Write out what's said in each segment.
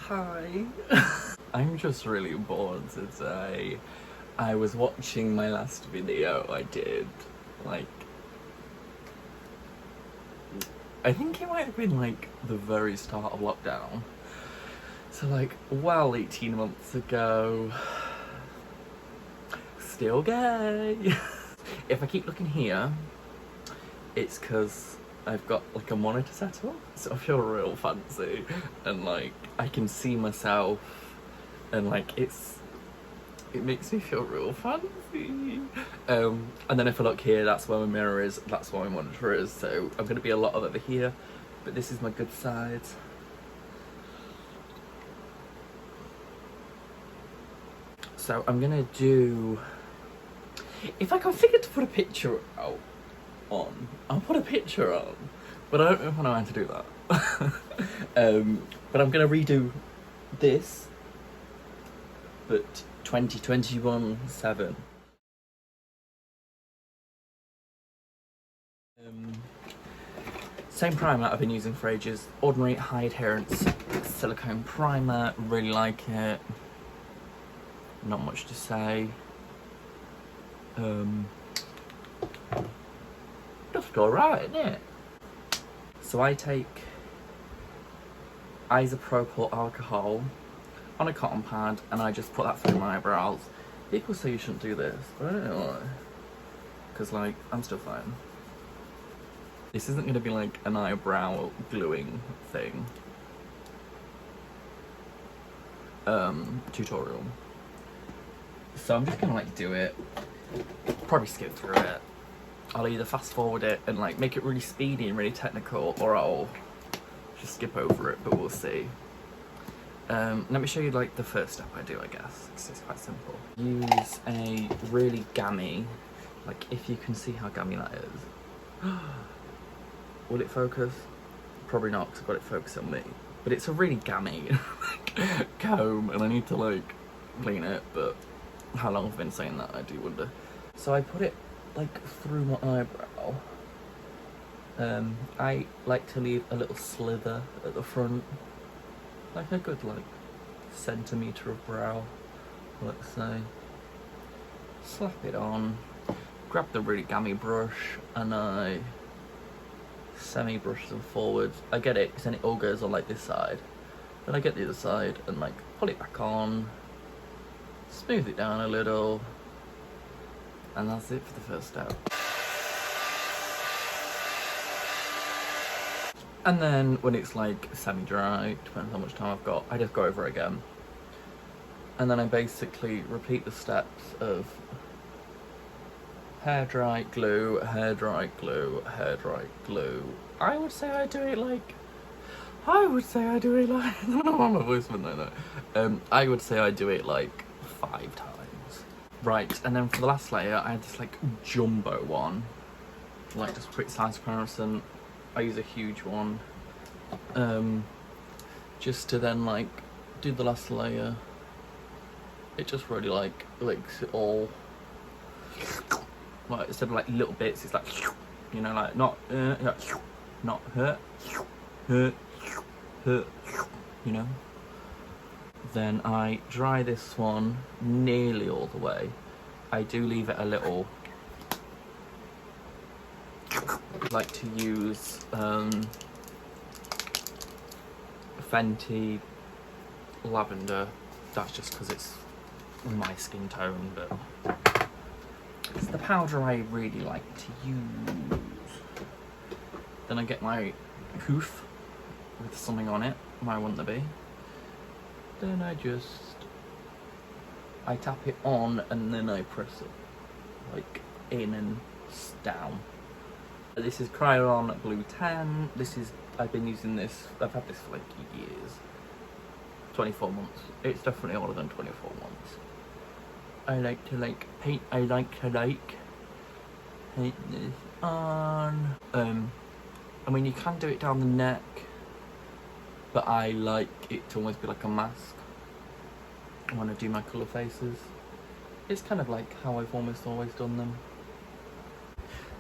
Hi. I'm just really bored today. I was watching my last video I did, like, I think it might have been like the very start of lockdown. So like, well, 18 months ago. Still gay. If I keep looking here, it's because I've got like a monitor set up, so I feel real fancy, and like I can see myself, and like it makes me feel real fancy. And then if I look here, that's where my mirror is, that's where my monitor is, so I'm gonna be a lot of over here, but this is my good side. So I'm gonna do, if I can figure to put a picture out on, I'll put a picture on, but I don't know if I know how to do that. But I'm gonna redo this, but 2021-7. Same primer I've been using for ages, Ordinary High Adherence Silicone Primer, really like it, not much to say. Just alright, isn't it? So I take isopropyl alcohol on a cotton pad and I just put that through my eyebrows. People say you shouldn't do this, but I don't know why. Because like, I'm still fine. This isn't going to be like an eyebrow gluing thing. Tutorial. So I'm just gonna like do it, probably skip through it. I'll either fast forward it and like make it really speedy and really technical, or I'll just skip over it, but we'll see. Let me show you like the first step I do, I guess, because it's quite simple. Use a really gammy, like if you can see how gammy that is. Will it focus? Probably not, because I've got it focused on me. But it's a really gammy comb, and I need to like clean it, but how long I've been saying that, I do wonder. So I put it like through my eyebrow. I like to leave a little slither at the front, like a good like centimetre of brow, let's say. Slap it on, grab the really gammy brush, and I semi-brush them forward. I get it, because then it all goes on like this side. Then I get the other side and like pull it back on, smooth it down a little, and that's it for the first step. And then when it's like semi-dry, depends how much time I've got, I just go over it again. And then I basically repeat the steps of hair dry, glue, hair dry, glue, hair dry, glue. I would say I do it like, I don't know why my voice went like that. I would say I do it like 5 times. Right, and then for the last layer, I had this like jumbo one, like just quick size comparison. I use a huge one, just to then like do the last layer. It just really like makes it all, like instead of like little bits, it's like, you know, like not hurt, you know. Then I dry this one nearly all the way. I do leave it a little. I like to use Fenty Lavender. That's just because it's my skin tone, but it's the powder I really like to use. Then I get my hoof with something on it, my want to be. Then I tap it on and then I press it like in and down. This is Cryon Blue 10. I've been using this, I've had this for like years. 24 months. It's definitely older than 24 months. I like to paint this on. I mean, you can do it down the neck, but I like it to almost be like a mask when I do my colour faces. It's kind of like how I've almost always done them.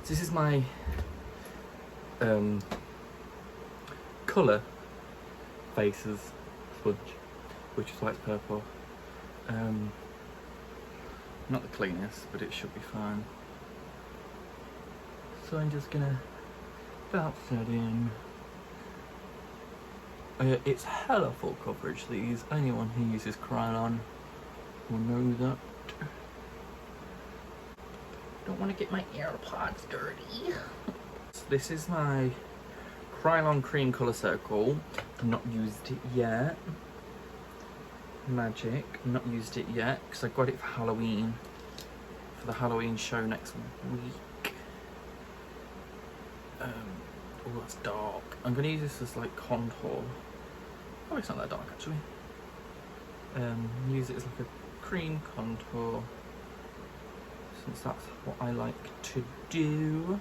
So this is my colour faces sponge. which is why it's purple. Not the cleanest, but it should be fine. So I'm just gonna bounce that in. It's hella full coverage, these. Anyone who uses Krylon will know that. Don't want to get my AirPods dirty. So this is my Krylon Cream Colour Circle. I've not used it yet. Magic. I've not used it yet because I got it for Halloween. For the Halloween show next week. Oh, that's dark. I'm going to use this as like contour. Oh, it's not that dark actually. Use it as like a cream contour, since that's what I like to do.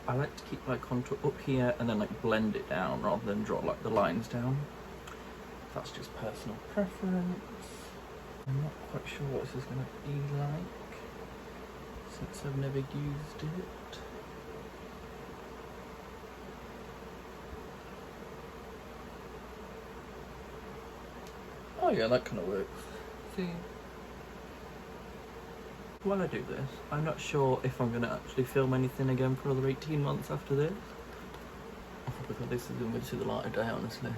I like to keep my contour up here and then like blend it down rather than draw like the lines down. That's just personal preference. I'm not quite sure what this is going to be like, since I've never used it. Oh yeah, that kind of works. See, while I do this, I'm not sure if I'm going to actually film anything again for another 18 months after this. I probably thought this is going to see the light of day, honestly.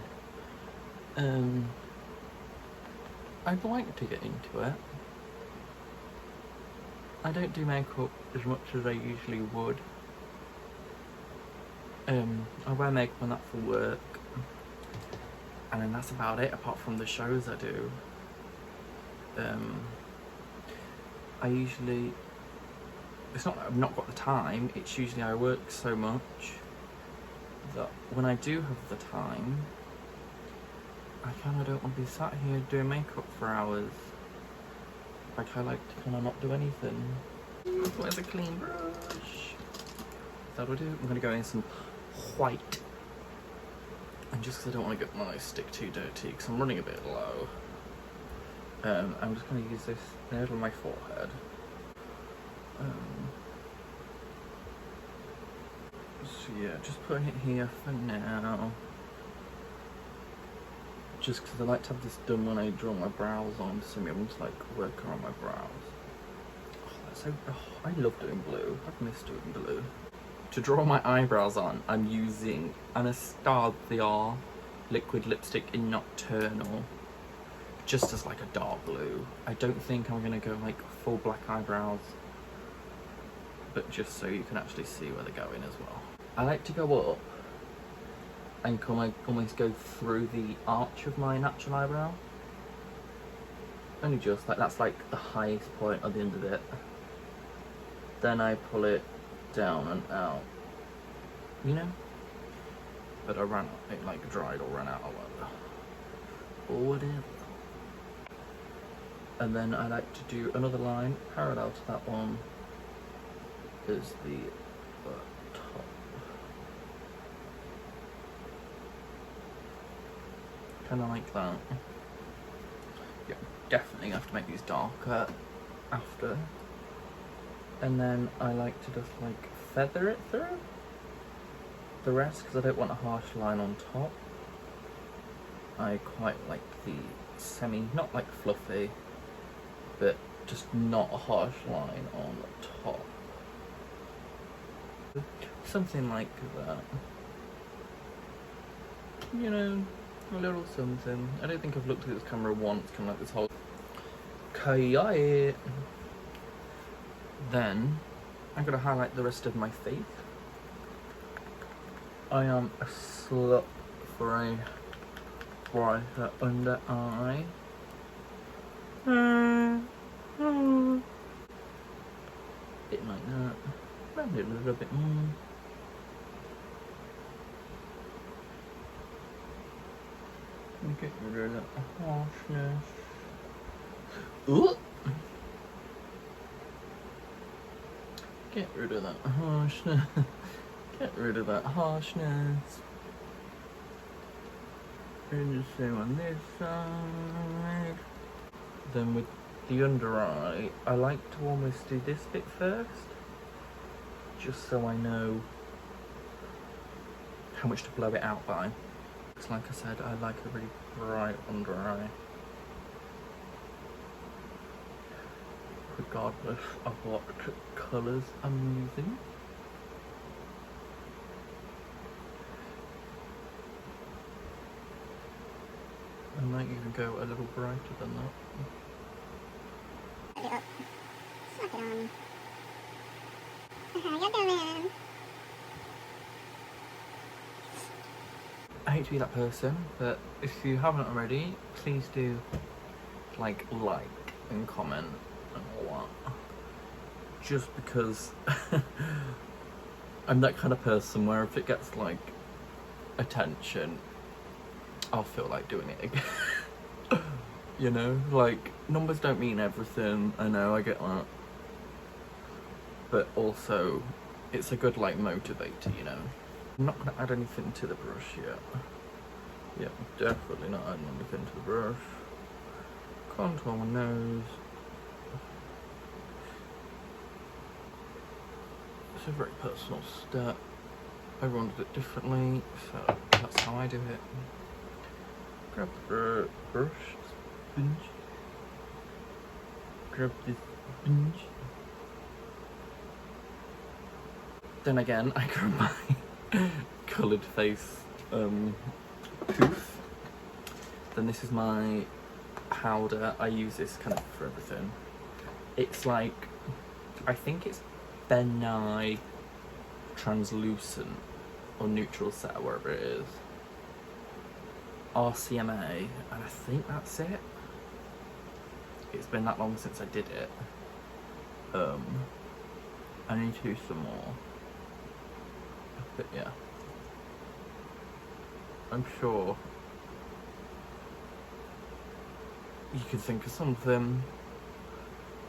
I'd like to get into it. I don't do makeup as much as I usually would. I wear makeup and that for work. And then that's about it, apart from the shows I do. I usually, it's not that I've not got the time, it's usually I work so much that when I do have the time, I kind of don't want to be sat here doing makeup for hours. Like, I like to kind of not do anything. Where's a clean brush? That'll do. I'm going to go in some white. And just because I don't want to get my stick too dirty, because I'm running a bit low, I'm just going to use this nail on my forehead. So yeah, just putting it here for now. Just because I like to have this done when I draw my brows on, so I'm able to like work around my brows. Oh, that's so, I love doing blue. I've missed doing blue. To draw my eyebrows on, I'm using Anastasia liquid lipstick in Nocturnal, just as like a dark blue. I don't think I'm gonna go like full black eyebrows, but just so you can actually see where they're going as well. I like to go up and almost go through the arch of my natural eyebrow. Only just, like that's like the highest point at the end of it. Then I pull it down and out, you know? But I ran out, it like dried or ran out or whatever. And then I like to do another line parallel to that one as the top. Kind of like that. Yeah, definitely have to make these darker after. And then I like to just like feather it through the rest because I don't want a harsh line on top. I quite like the not like fluffy, but just not a harsh line on the top. Something like that. You know, a little something. I don't think I've looked at this camera once, kind of like this whole kayak. Then I'm gonna highlight the rest of my face. I am a slut for a brighter under eye. Bit like that. Maybe a little bit more. Get rid of that harshness. Ooh. Get rid of that harshness. Get rid of that harshness. And the same on this side. Then with the under eye, I like to almost do this bit first, just so I know how much to blow it out by. Because like I said, I like a really bright under eye. Regardless of what colours I'm using. I might even go a little brighter than that. Put it up. Slap it on. How you doing? I hate to be that person, but if you haven't already, please do like and comment and all that. Just because I'm that kind of person where if it gets like attention, I'll feel like doing it again. You know, like numbers don't mean everything. I know, I get that, but also it's a good like motivator, you know. I'm not gonna add anything to the brush yet. Yeah, definitely not adding anything to the brush. Contour my nose. It's a very personal step. Everyone does it differently, so that's how I do it. Grab the brush, sponge. Grab this sponge. Then again, I grab my coloured face poof. Then this is my powder. I use this kind of for everything. It's like, I think it's Benign translucent or neutral set, wherever it is. RCMA, and I think that's it. It's been that long since I did it. I need to do some more. But yeah. I'm sure you could think of something.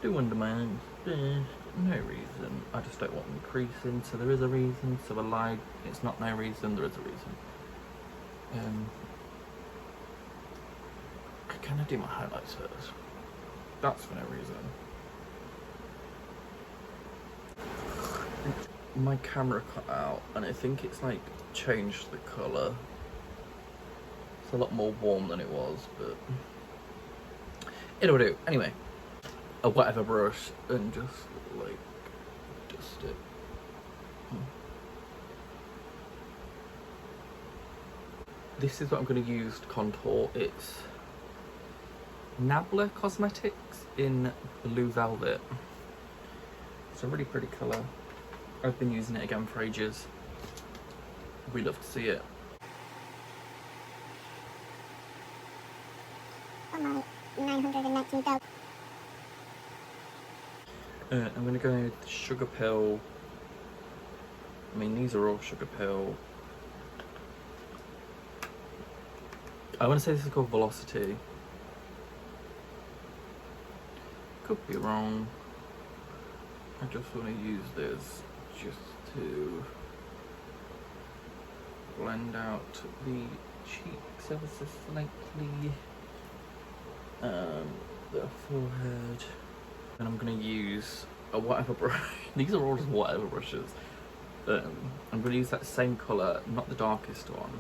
Do under my eyes. There's no reason. I just don't want them creasing, so there is a reason. So a lie, it's not no reason, there is a reason. Can I do my highlights first? That's for no reason. My camera cut out, and I think it's like changed the colour. It's a lot more warm than it was, but it'll do. Anyway, a whatever brush and just like dust it. This is what I'm going to use to contour. It's Nabla Cosmetics in Blue Velvet. It's a really pretty colour. I've been using it again for ages. We love to see it. Oh my, 919 dollars. I'm going to go with Sugar Pill. I mean, these are all Sugar Pill. I want to say this is called Velocity. Could be wrong. I just want to use this just to blend out the cheeks ever so slightly, the forehead. And I'm going to use a whatever brush. These are all just whatever brushes. I'm going to use that same colour, not the darkest one,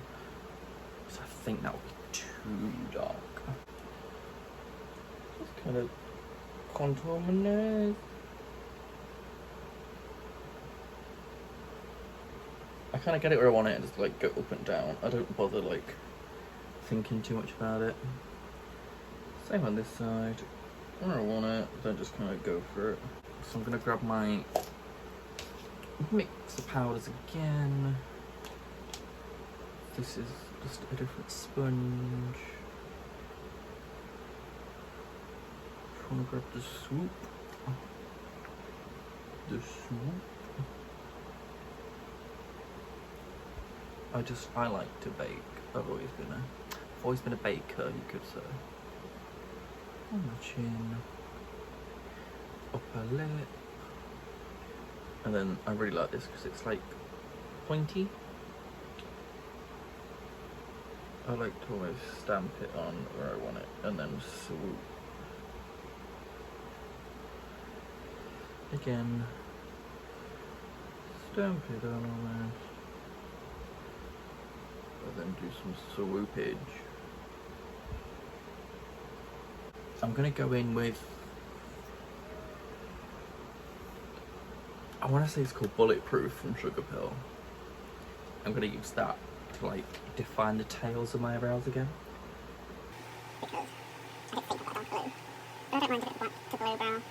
because I think that would be too dark. Just kind of contour my nose. I kind of get it where I want it and just like go up and down. I don't bother like thinking too much about it. Same on this side. Where I want it, then just kind of go for it. So I'm going to grab my mix of powders again. This is just a different sponge. Just want to grab the swoop. The swoop. I like to bake. I've always been a baker, you could say. On my chin, upper lip, and then I really like this because it's like pointy. I like to almost stamp it on where I want it and then swoop. Again, stamp it on almost. and then do some swoopage. I'm gonna go in with, I want to say it's called Bulletproof from Sugar Pill. I'm gonna use that to like define the tails of my eyebrows again. Because I didn't think of that on blue. But I don't mind a bit of black to blue brown.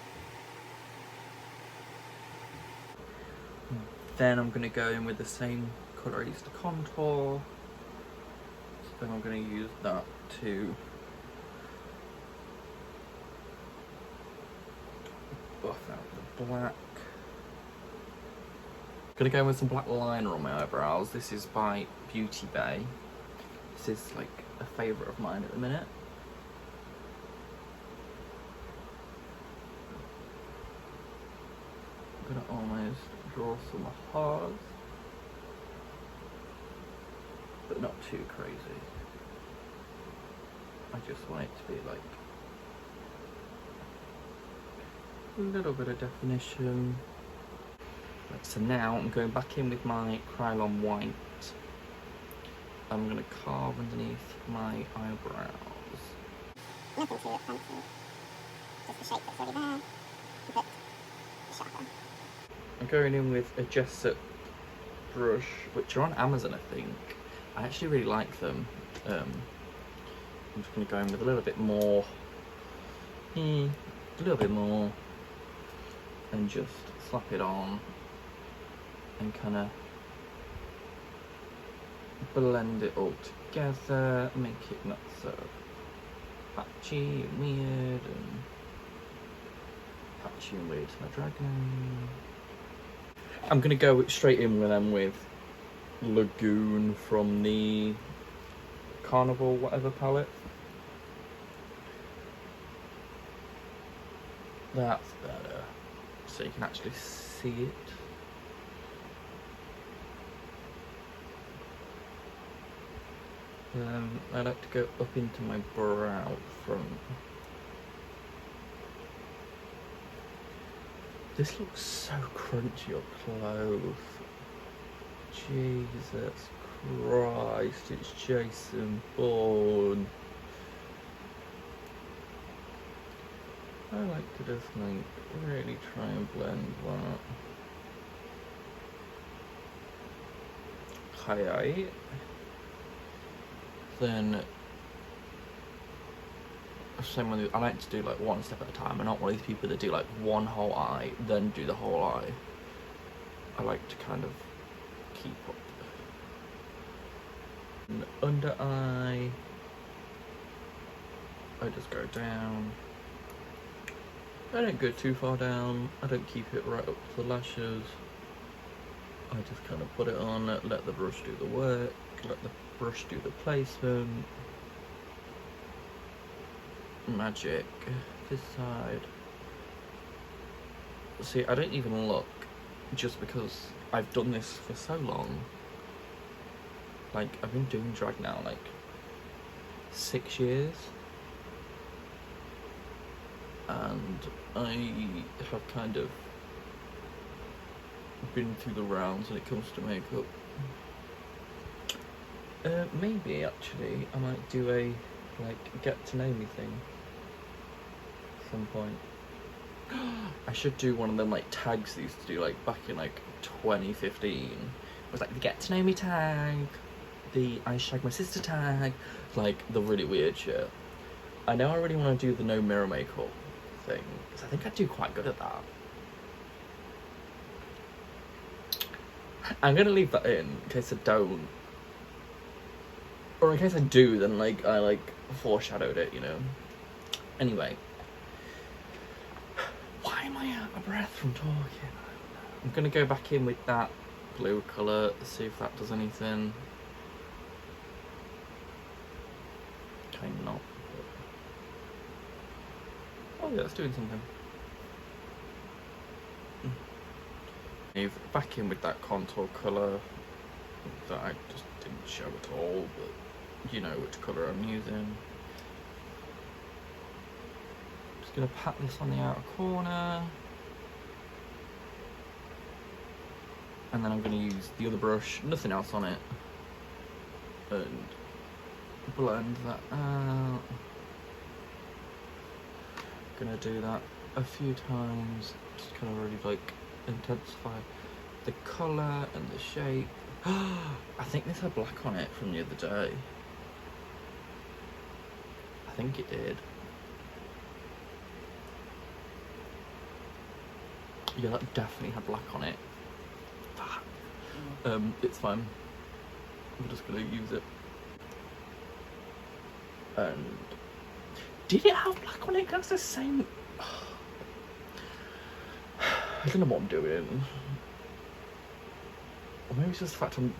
Then I'm gonna go in with the same colour I used to contour. So then I'm gonna use that to buff out the black. Gonna go in with some black liner on my eyebrows. This is by Beauty Bay. This is like a favourite of mine at the minute. I'm gonna almost draw some hearts, but not too crazy. I just want it to be like a little bit of definition. Right, so now I'm going back in with my Krylon white. I'm going to carve underneath my eyebrows. Nothing too fancy. Just the shape that's already there. A bit sharper. I'm going in with a Jessup brush, which are on Amazon, I think. I actually really like them. I'm just going to go in with a little bit more. A little bit more. And just slap it on. And kind of blend it all together, make it not so patchy and weird, and patchy and weird to my dragon. I'm gonna go straight in with them with Lagoon from the Carnival whatever palette. That's better, so you can actually see it. I like to go up into my brow front. This looks so crunchy up close. Jesus Christ, it's Jason Bourne. I like to just like really try and blend that. Highlight. Then same with, I like to do like one step at a time. I'm not one of these people that do like one whole eye, then do the whole eye. I like to kind of keep up. And under eye, I just go down. I don't go too far down. I don't keep it right up to the lashes. I just kind of put it on, let the brush do the work, let the brush do the placement. Magic. This side. See, I don't even look, just because I've done this for so long. Like, I've been doing drag now like 6 years. And I have kind of been through the rounds when it comes to makeup. Maybe actually I might do a like get to know me thing at some point. I should do one of them like tags they used to do like back in like 2015. It was like the get to know me tag, the I shag my sister tag, like the really weird shit. I know I really want to do the no mirror makeup thing, because I think I'd do quite good at that. I'm gonna leave that in case I don't. Or in case I do, then like I like foreshadowed it, you know. Anyway. Why am I out of breath from talking? I'm gonna go back in with that blue colour, see if that does anything. Kind of not. Oh yeah, it's doing something. Back in with that contour colour that I just didn't show at all, but you know which colour I'm using. Just gonna pat this on the outer corner, and then I'm gonna use the other brush, nothing else on it, and blend that out. Gonna do that a few times, just kind of really like intensify the colour and the shape. I think this had black on it from the other day. I think it did. Yeah, that definitely had black on it. It's fine. I'm just gonna use it. And did it have black on it? That's the same. I don't know what I'm doing. Or maybe it's just the fact I'm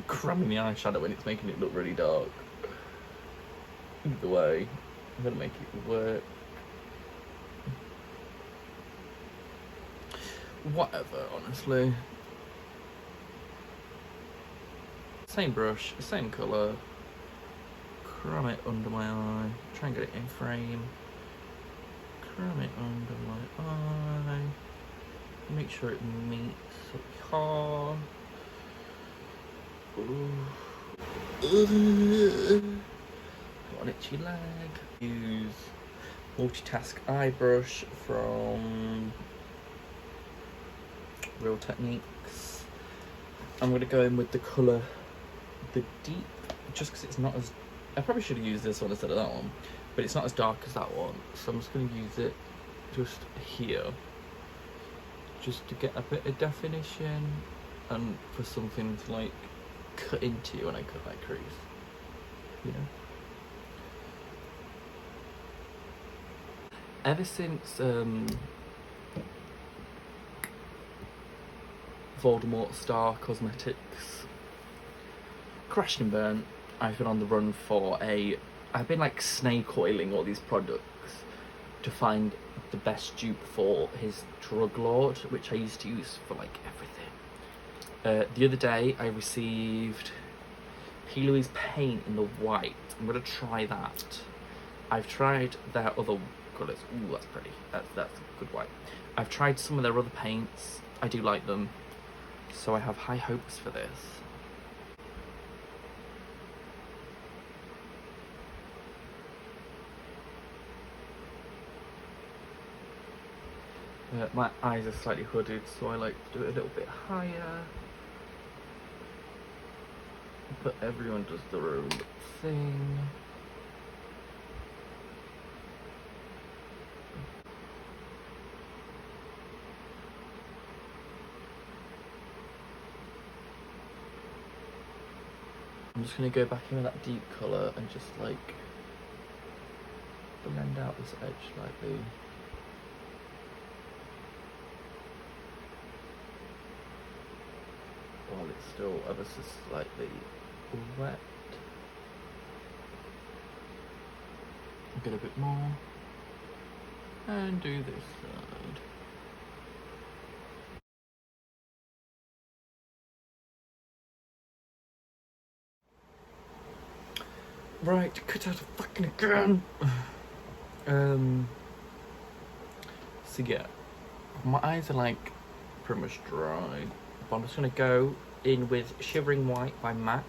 cramming the eyeshadow and it's making it look really dark. Either way, I'm gonna make it work. Whatever, honestly. Same brush, same colour. Cram it under my eye. Try and get it in frame. Cram it under my eye. Make sure it meets up hard. Got an itchy leg. Use multitask eye brush from Real Techniques. I'm going to go in with the colour, the deep, just because it's not as, I probably should have used this one instead of that one, but it's not as dark as that one, so I'm just going to use it just here, just to get a bit of definition and for something to like cut into when I cut that crease, you know. Ever since Voldemort Star Cosmetics crashed and burnt, I've been on the run for I've been like snake oiling all these products to find the best dupe for his drug lord, which I used to use for like everything. The other day I received P. Louise paint in the white. I'm gonna try that. I've tried their other colours. Ooh, that's pretty. That's good white. I've tried some of their other paints. I do like them, so I have high hopes for this. My eyes are slightly hooded, so I like to do it a little bit higher. But everyone does their own thing. I'm just going to go back in with that deep colour and just like blend out this edge slightly. While it's still ever so slightly wet. Get a bit more. And do this side. Right, cut out a fucking again. So yeah, my eyes are like pretty much dry, but I'm just gonna go in with Shivering White by MAC.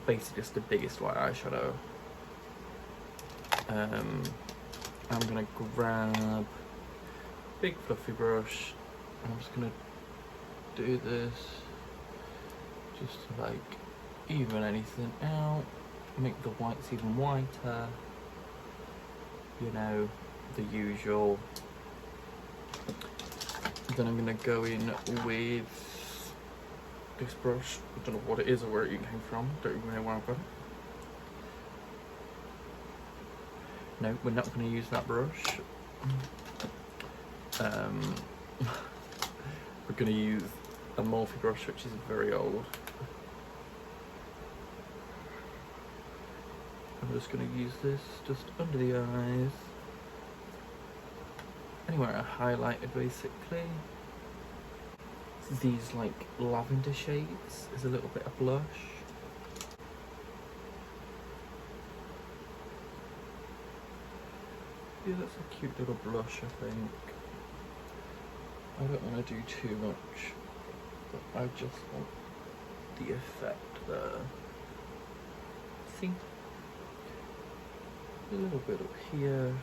Basically just the biggest white eyeshadow. I'm gonna grab a big fluffy brush and I'm just gonna do this just to like even anything out, make the whites even whiter, you know, the usual. Then I'm gonna go in with this brush. I don't know what it is or where it came from, don't even know where I've got it. No, we're not gonna use that brush. We're gonna use a Morphe brush, which is very old. I'm just going to use this just under the eyes, anywhere I highlighted basically. These like lavender shades is a little bit of blush. Yeah, that's a cute little blush, I think. I don't want to do too much, but I just want the effect there. See? A little bit up here.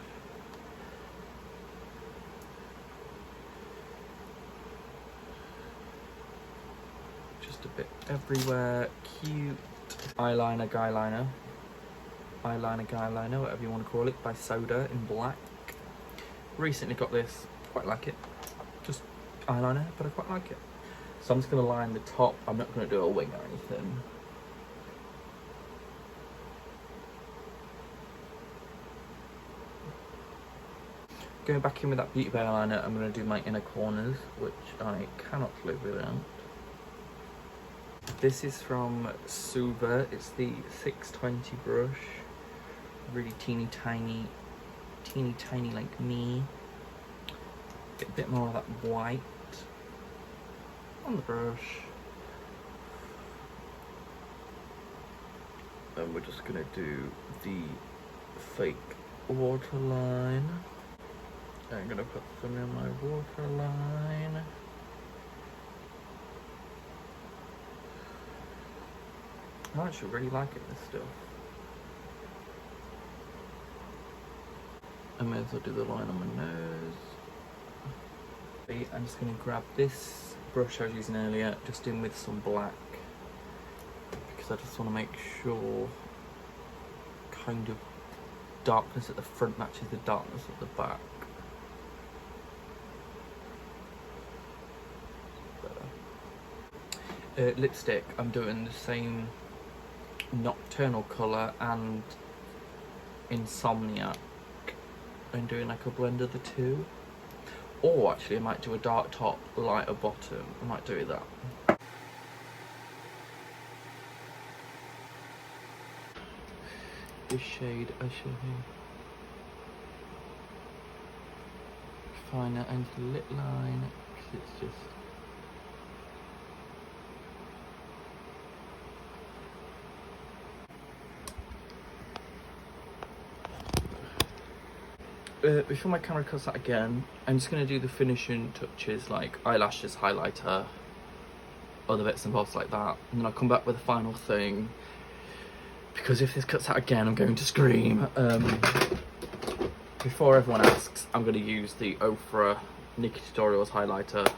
Just a bit everywhere. Cute. Eyeliner, guyliner. Eyeliner, guyliner, whatever you want to call it, by Soda in black. Recently got this, quite like it. Just eyeliner, but I quite like it. So I'm just going to line the top. I'm not going to do a wing or anything. Going back in with that Beauty Bay eyeliner, I'm going to do my inner corners, which I cannot live without. This is from Suva. It's the 620 brush. Really teeny tiny like me. Get a bit more of that white on the brush. And we're just going to do the fake waterline. I'm going to put some in my waterline. I actually really like it, this stuff. I may as well do the line on my nose. I'm just going to grab this brush I was using earlier, just in with some black, because I just want to make sure kind of darkness at the front matches the darkness at the back. Lipstick, I'm doing the same nocturnal colour and Insomniac, and doing like a blend of the two. Or actually I might do a dark top, lighter bottom. I might do that. This shade I should find that into the lip line, because it's just before my camera cuts out again, I'm just going to do the finishing touches like eyelashes, highlighter, other bits and bobs like that, and then I'll come back with the final thing, because if this cuts out again I'm going to scream. Before everyone asks, I'm going to use the Ofra Nikki Tutorials highlighter,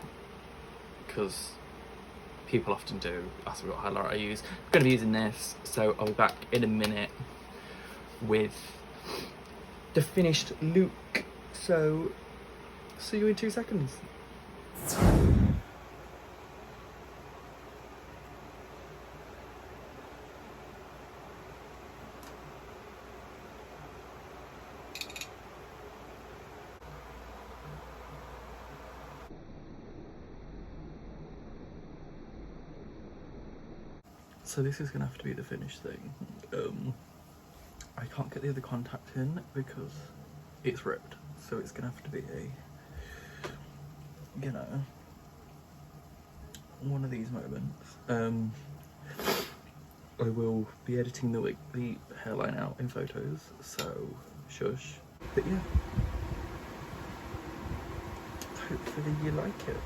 because people often do ask me what highlighter I use. I'm going to be using this, so I'll be back in a minute with the finished look. So see you in 2 seconds. So this is gonna have to be the finished thing. I can't get the other contact in because it's ripped, so it's gonna have to be a, you know, one of these moments. I will be editing the hairline out in photos, so shush. But yeah, hopefully you like it.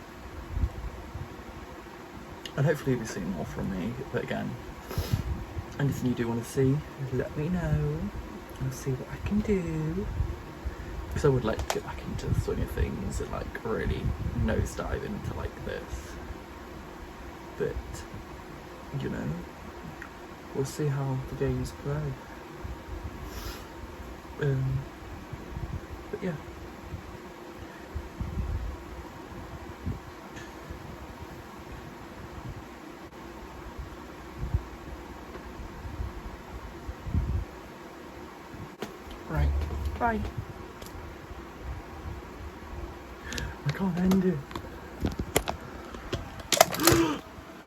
And hopefully you'll be seeing more from me, but again, anything you do want to see, let me know. I'll see what I can do. Because I would like to get back into the swing of things and like really nosedive into like this. But, you know, we'll see how the games play. But yeah. Right, bye. I can't end it.